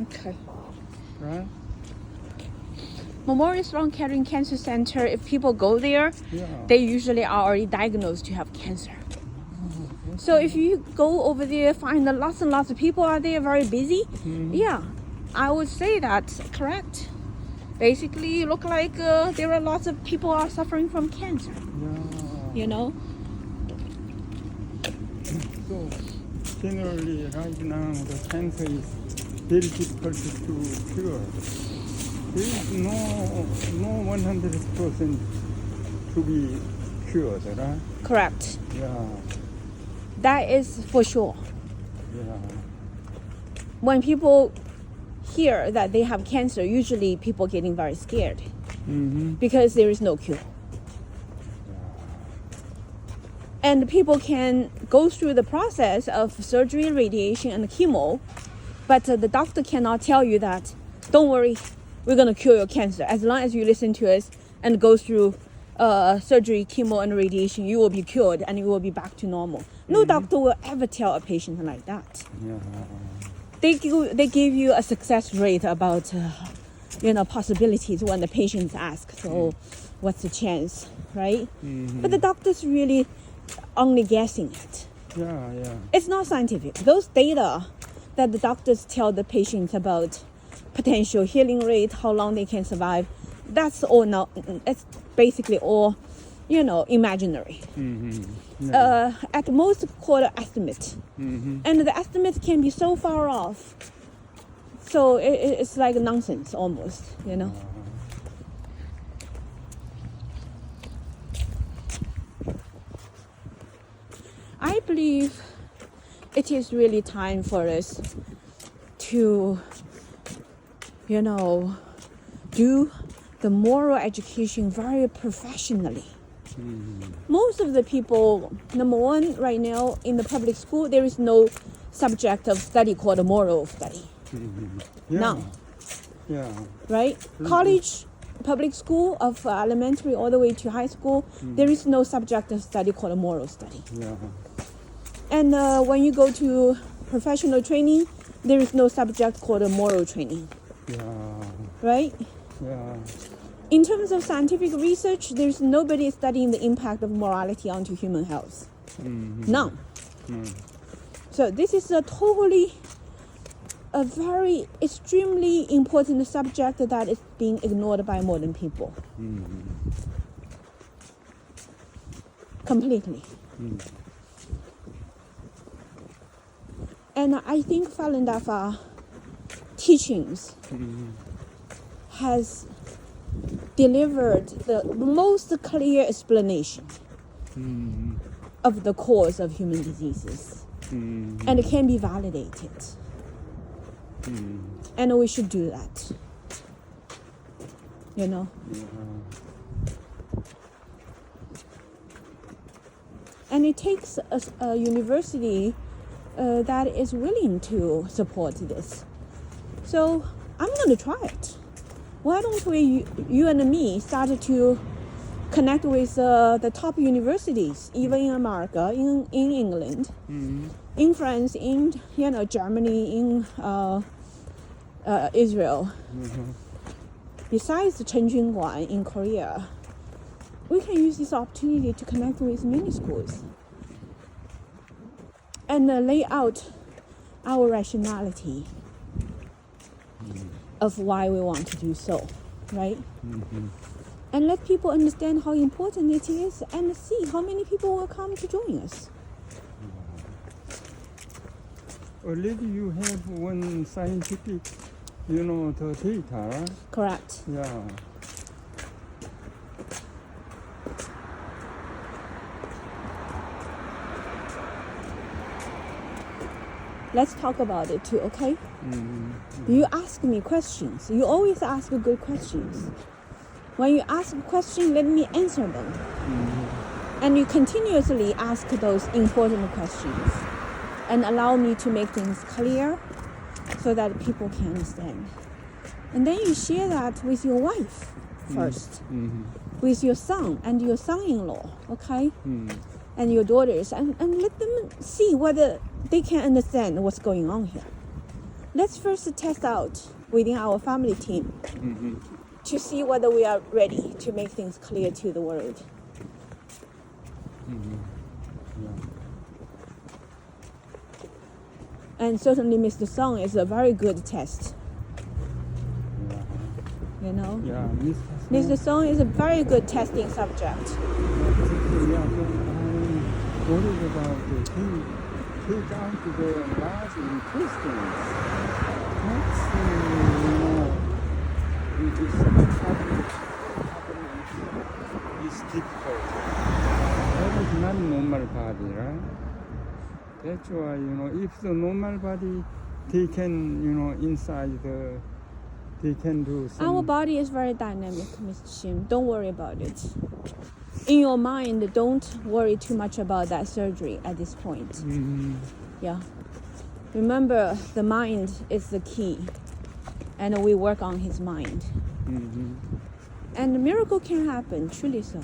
Okay. right? Memorial Sloan Kettering Cancer Center, if people go there, they usually are already diagnosed to have cancer. So if you go over there, find that lots and lots of people are there, very busy, I would say that's correct. Basically, look like there are lots of people are suffering from cancer. You know? So generally right now the cancer is very difficult to cure. There is no 100% to be cured, right? Correct. Yeah. That is for sure. Yeah. When people hear that they have cancer, usually people getting very scared because there is no cure. And people can go through the process of surgery, radiation, and chemo, but the doctor cannot tell you that, don't worry, we're going to cure your cancer. As long as you listen to us and go through surgery, chemo, and radiation, you will be cured and you will be back to normal. No doctor will ever tell a patient like that. They give you a success rate about, possibilities when the patients ask, so what's the chance, right? But the doctor's really only guessing it. It's not scientific. Those data that the doctors tell the patients about potential healing rate, how long they can survive, that's all now. It's basically all, imaginary. At most called an estimate. And the estimate can be so far off. So it's like nonsense almost, I believe it is really time for us to, do the moral education very professionally. Most of the people, number one, right now in the public school, there is no subject of study called a moral study. None. Right? College, public school, of elementary all the way to high school, there is no subject of study called a moral study. And when you go to professional training, there is no subject called a moral training. Right? In terms of scientific research, there's nobody studying the impact of morality onto human health. None. So this is a very extremely important subject that is being ignored by modern people. Completely. And I think Falun Dafa teachings has delivered the most clear explanation of the cause of human diseases, and it can be validated. And we should do that. And it takes a university that is willing to support this. So I'm going to try it. Why don't you and me, start to connect with the top universities, even in America, in England, in France, in Germany, in Israel. Besides Chen Junguan in Korea, we can use this opportunity to connect with many schools and lay out our rationality of why we want to do so, right? And let people understand how important it is and see how many people will come to join us. Already you have one scientific, the data, right? Correct. Let's talk about it too, okay? You ask me questions. You always ask good questions. When you ask a question, let me answer them. And you continuously ask those important questions and allow me to make things clear so that people can understand. And then you share that with your wife first, with your son and your son-in-law, okay? And your daughters, and let them see whether they can understand what's going on here. let's first test out within our family team Mm-hmm. to see whether we are ready to make things clear to the world. Mm-hmm. Yeah. And certainly Mr. Song is a very good test, Yeah. you know. Yeah, Mr. Song is a very good testing subject. Yeah, I'm worried about the take out the large intestines. That's, it's difficult. That is not normal body, right? That's why, if the normal body, they can, inside they can do some... Our body is very dynamic, Mr. Shim. Don't worry about it. In your mind, don't worry too much about that surgery at this point. Mm-hmm. Yeah. Remember, the mind is the key, and we work on his mind. Mm-hmm. And a miracle can happen, truly so.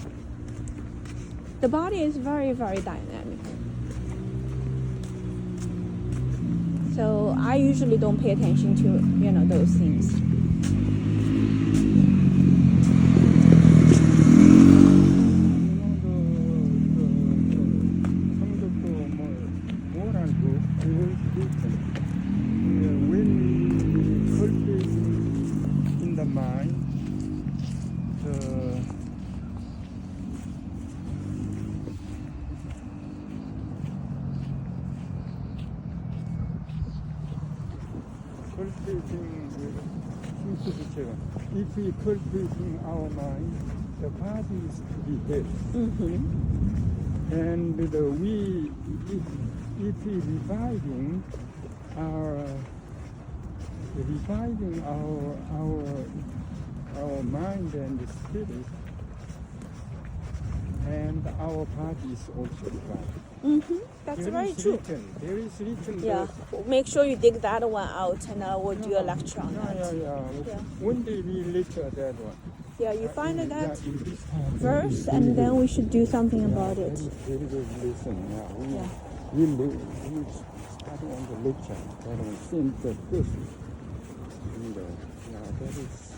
The body is very, very dynamic. So I usually don't pay attention to, those things. If we cultivating our mind, the body is to be healthy. Mm-hmm. And if we reviving our mind and the spirit, and our body is also revived. Mm-hmm. That's very true. There is written. Yeah. Make sure you dig that one out, and we'll do a lecture on that. Yeah. One day we lecture that one. Yeah, you find that in this time. first, and then we should do something about it. Very good lesson. Yeah. We start on the lecture. That one since the first. That is.